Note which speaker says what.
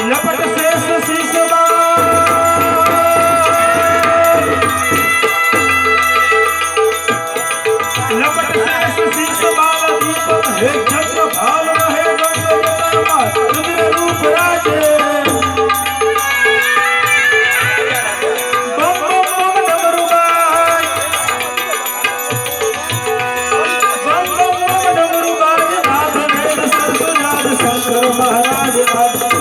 Speaker 1: લપટ શેષ શીશમાં લપટ શેષ શીશમાં દીપક હે ચંદ્ર ભાલ રહે ગંગોત્તરમાં રુદ્ર રૂપ રાજે બમ બમ બમ ડમરુબાજ બમ બમ બમ ડમરુબાજ નાથ વેદ સરસુજાજ શંકર મહારાજ